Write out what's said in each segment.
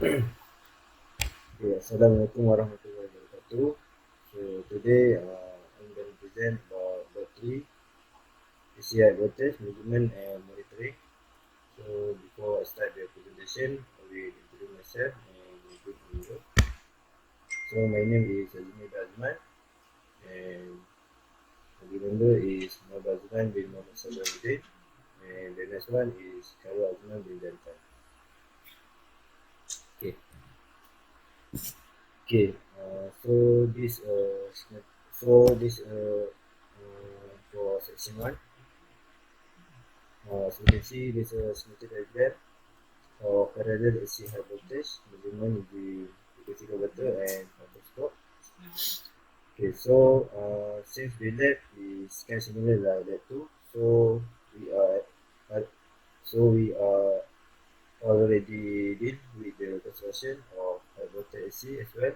Okay, Assalamualaikum warahmatullahi wabarakatuh. So today I'm going to present about battery, PCI voltage measurement and monitoring. So before I start the presentation, I will introduce myself and give my name. So my name is Azmi Azman and the member is Muhammad Azman bin Muhammad Salahuddin, and the next one is Khairul Azman bin Jantan. Okay. Okay, so for section one, so you can see this schematic diagram of parallel AC high voltage measurement with frequency converter and microscope. Okay, so since the lab is kind of similar like that too, so we are uh, we are already deal with the construction of high voltage AC as well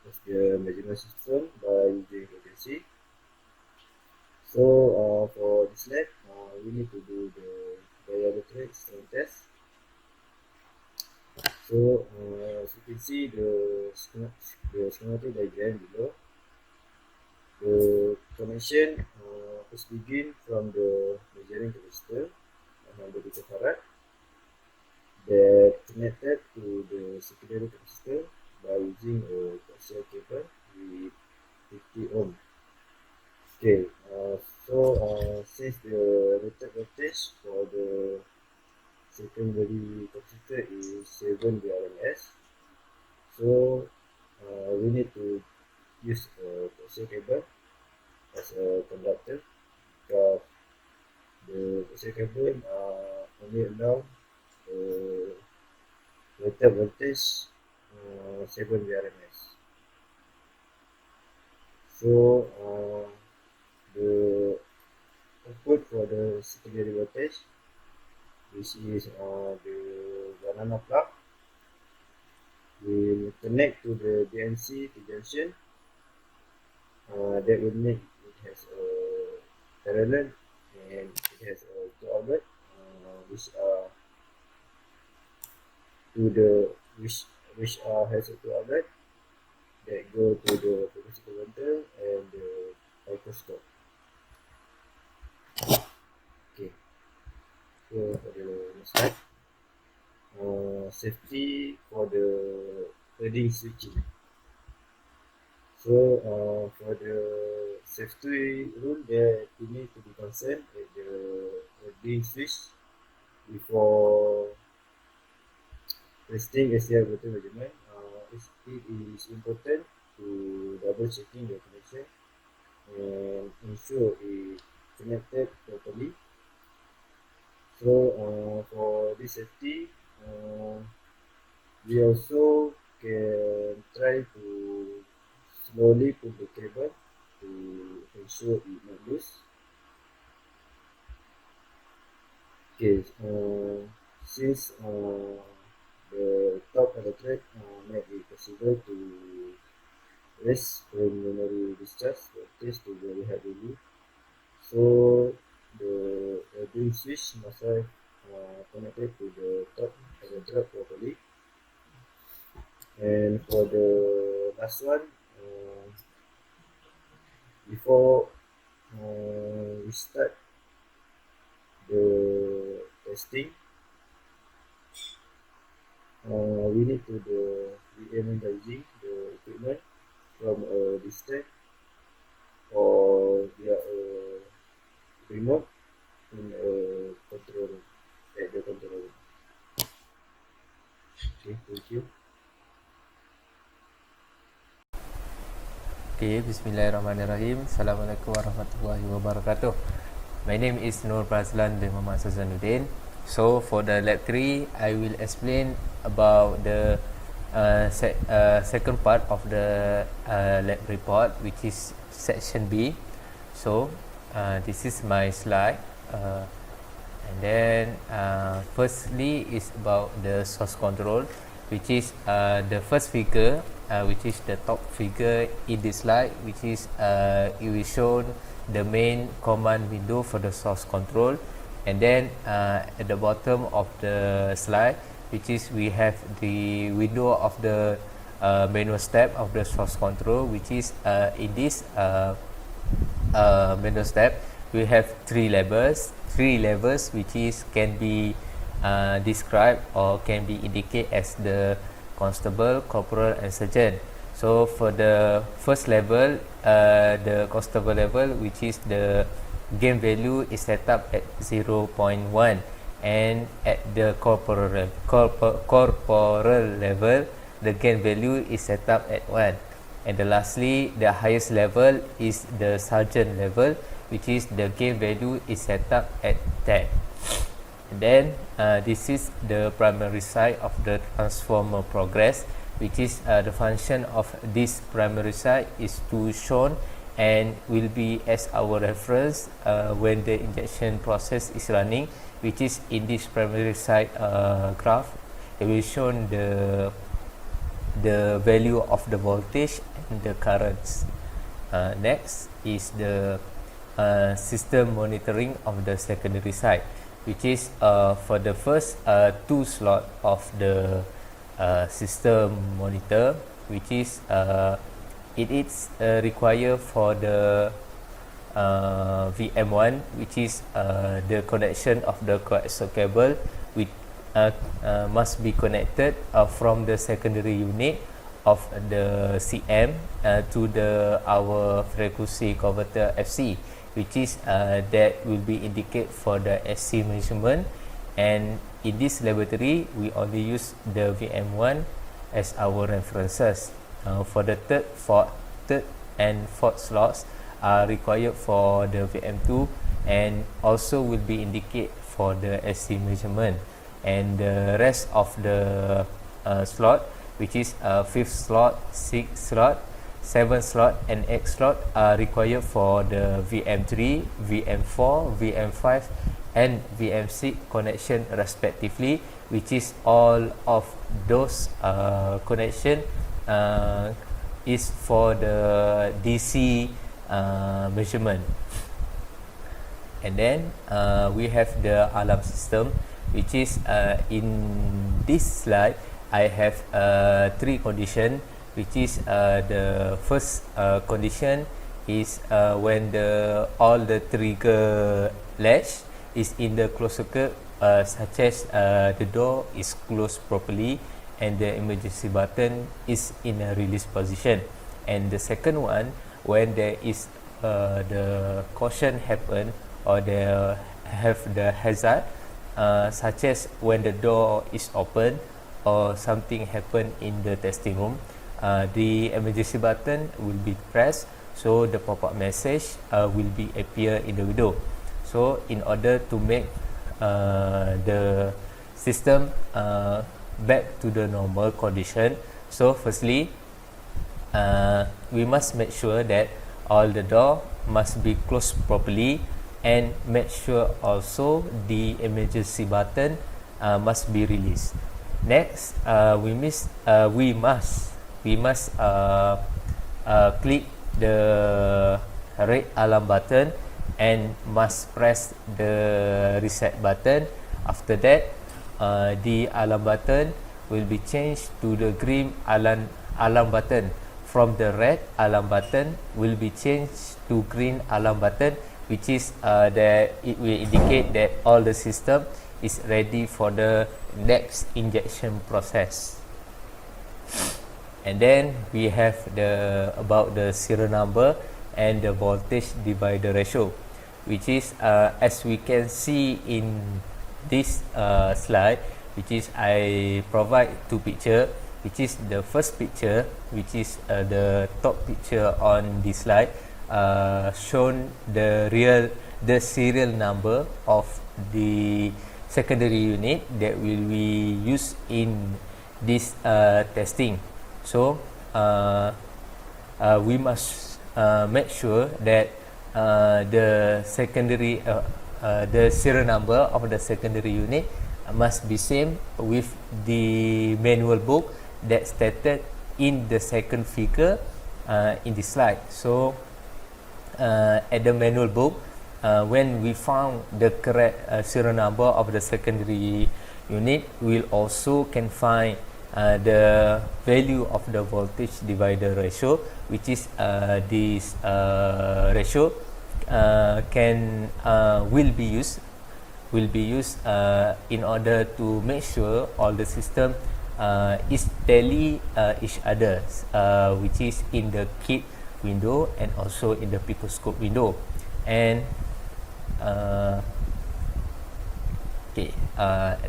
as the measurement system by using frequency. So for this lab, we need to do the dielectric strength test. So as you can see the schematic diagram below. The connection first begin from the measuring capacitor 100 picofarad that connected to the secondary capacitor by using a coaxial cable with 50 ohm. Okay, so since the rated voltage for the secondary capacitor is 7 VRMS, so we need to use a coaxial cable as a conductor because the coaxial cable only allow the rated voltage 7 VRMS. So the output for the secondary voltage, which is the banana plug, will connect to the BNC to junction. That will make it has a parallel and it has a two outlet, which are to the which has a two outlet that go to the frequency converter and the microscope. Okay, so for the next slide, safety for the herding switching. So for the safety rule that we need to be concerned at the herding switch before testing SCR voltage measurement. It is important to double checking the connection and ensure it connected properly. So for this safety, we also can try to slowly pull the cable to ensure it not loose. Okay, since the top electric make it possible to raise preliminary discharge voltage to very high value. So the drain switch must have connected to the top electrode properly. And for the last one, before we start the testing, we need to do re-energizing the equipment from a distance or via a remote in a control room, at the control room. Okay, thank you. Okay, Bismillahirrahmanirrahim. Assalamualaikum warahmatullahi wabarakatuh. My name is Nur Fazlan bin Muhammad Sazanuddin. So for the lab 3, I will explain about the second part of the lab report, which is section B. So this is my slide. And then firstly is about the source control, which is the first figure, which is the top figure in this slide, which is it will show the main command window for the source control. And then at the bottom of the slide, which is we have the window of the manual step of the source control, which is in this manual step we have three levels which is can be described or can be indicated as the constable, corporal and sergeant. So for the first level, the constable level, which is the gain value is set up at 0.1, and at the corporal level the gain value is set up at 1, and lastly the highest level is the sergeant level, which is the gain value is set up at 10. And then this is the primary side of the transformer progress, which is the function of this primary side is to shown and will be as our reference when the injection process is running, which is in this primary side graph. It will show the value of the voltage and the currents. Next is the system monitoring of the secondary side, which is for the first two slot of the system monitor, which is it is required for the VM1, which is the connection of the coaxial cable with must be connected from the secondary unit of the CM to the our frequency converter FC, which is that will be indicated for the SC measurement. And in this laboratory we only use the VM1 as our references. For the third and fourth slots are required for the VM2 and also will be indicated for the SC measurement. And the rest of the slot, which is 5th slot, 6th slot, 7th slot and 8th slot are required for the VM3, VM4, VM5 and VM6 connection respectively, which is all of those connection is for the DC measurement. And then we have the alarm system, which is in this slide I have three conditions, which is the first condition is when all the trigger latch is in the closed circuit, such as the door is closed properly and the emergency button is in a release position. And the second one, when there is the caution happen or there have the hazard, such as when the door is open or something happen in the testing room, the emergency button will be pressed, so the pop-up message will be appear in the window. So in order to make the system back to the normal condition, so firstly we must make sure that all the door must be closed properly, and make sure also the emergency button must be released. Next, we must click the red alarm button and must press the reset button. After that, the alarm button will be changed to the green alarm button. From the red alarm button will be changed to green alarm button, which is that it will indicate that all the system is ready for the next injection process. And then we have about the serial number and the voltage divider ratio, which is as we can see in this slide, which is I provide two picture, which is the first picture, which is the top picture on this slide, shown the serial number of the secondary unit that will be used in this testing. So we must make sure that the secondary the serial number of the secondary unit must be same with the manual book that stated in the second figure in this slide. So at the manual book, when we found the correct serial number of the secondary unit, we'll also can find the value of the voltage divider ratio, which is this ratio can will be used in order to make sure all the system is tally each other, which is in the kit window and also in the picoscope window. And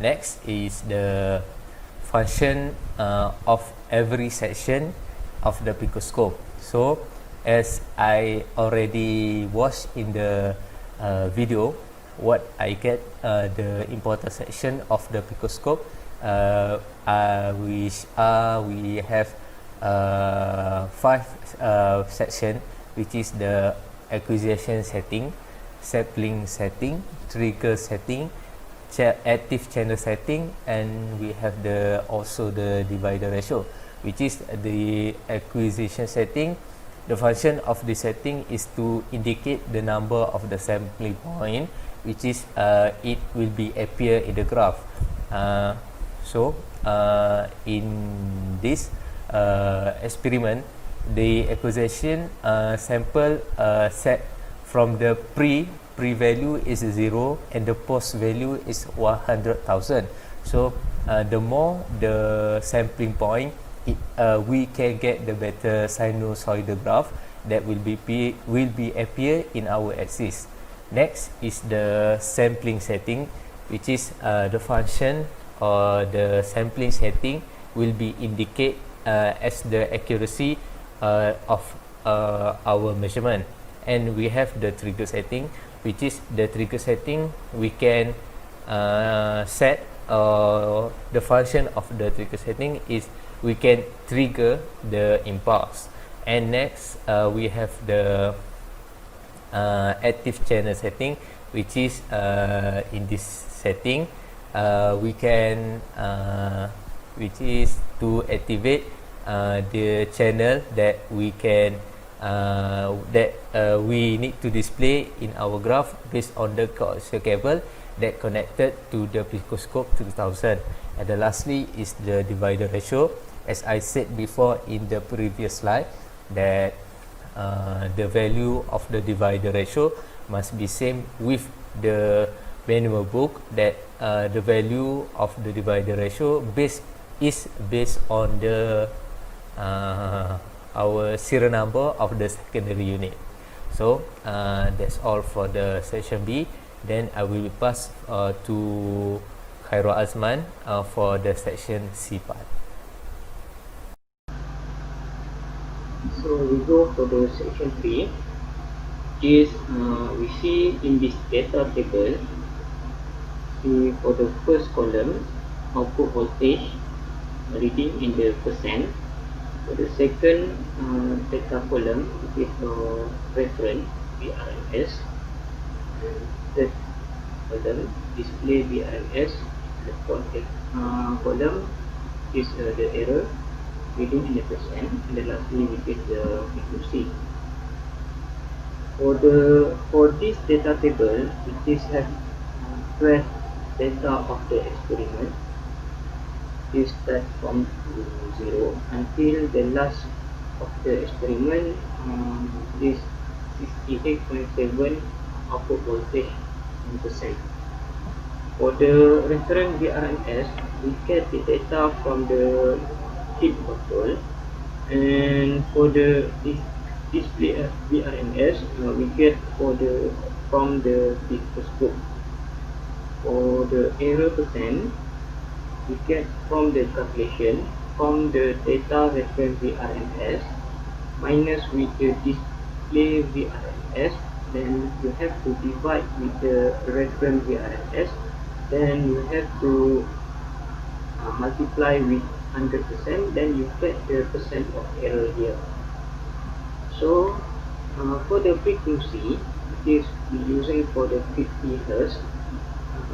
next is the function of every section of the picoscope. So as I already watched in the video, what I get the important section of the picoscope, which we have 5 section, which is the acquisition setting, sampling setting, trigger setting, active channel setting, and we have the also the divider ratio, which is the acquisition setting. The function of the setting is to indicate the number of the sampling point, which is it will be appear in the graph. So in this experiment, the acquisition sample set from the pre value is 0 and the post value is 100,000. So the more the sampling point, we can get the better sinusoidal graph that will be appear in our axis. Next is the sampling setting, which is the function or the sampling setting will be indicate as the accuracy of our measurement. And we have the trigger setting, which is the trigger setting we can set the function of the trigger setting is we can trigger the impulse. And next we have the active channel setting, which is in this setting we can which is to activate the channel that we can we need to display in our graph based on the coaxial cable that connected to the picoscope 3000. And the lastly is the divider ratio. As I said before in the previous slide, that the value of the divider ratio must be same with the manual book, that the value of the divider ratio is based on the our serial number of the secondary unit. So that's all for the section B. Then I will pass to Khairul Azman for the section C part. So we go for the section 3. Is we see in this data table, for the first column, output voltage reading in the percent. For the second data column, it is reference VRMS. Third column, display VRMS. The fourth column is the error reading in the percent, and then lastly we get the frequency. For this data table, it is have 12 data of the experiment. Is start from 0 until the last of the experiment is 68.7 output voltage in percent. For the reference VRMS, we get the data from the heat bottle, and for the display VRMS, we get from the picoscope. For the error percent, we get from the calculation from the data reference VRMS minus with the display VRMS. Then you have to divide with the reference VRMS. Then you have to multiply with 100%. Then you get the percent of error here. So for the frequency, it is using for the 50 Hz.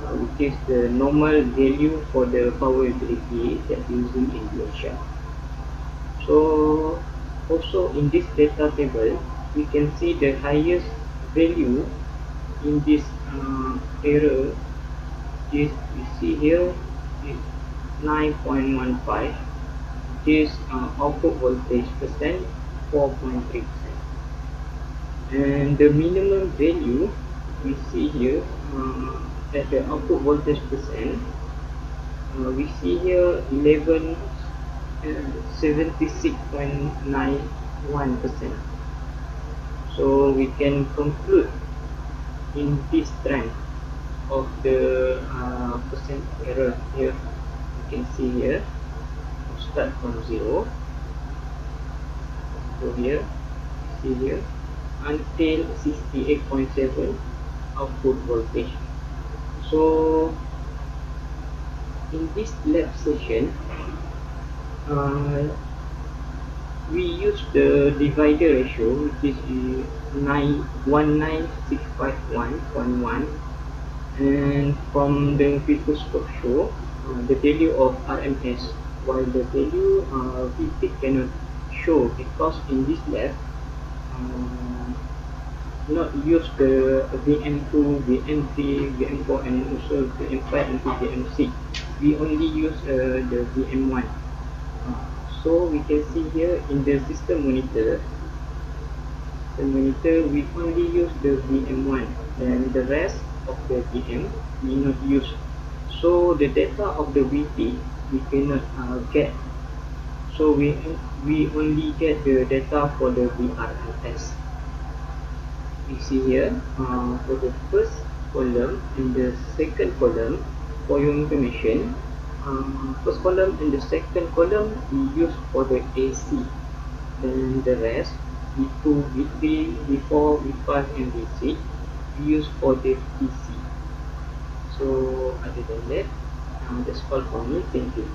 Which is the normal value for the power utility that using in Malaysia. So also in this data table, we can see the highest value in this error is we see here is 9.15. This output voltage percent 4.3%. And the minimum value we see here at the output voltage percent, we see here 76.91%. So we can conclude in this trend of the percent error here. You can see here, start from 0 to here, see here, until 68.7 output voltage. So in this lab session, we use the divider ratio, which is 19651.1, and from the filterscope show the value of RMS, while the value VP cannot show because in this lab not use the VM2, VM3, VM4, and also VM5 and VM6. We only use the VM1. So we can see here in the system monitor, we only use the VM1, and the rest of the VM we not use. So the data of the VP we cannot get. So we only get the data for the VRMS. You see here for the first column and the second column, for your information, first column and the second column we use for the AC, then the rest V2, V3, V4, V5 and V6 we use for the DC. So other than that, that's all for me. Thank you.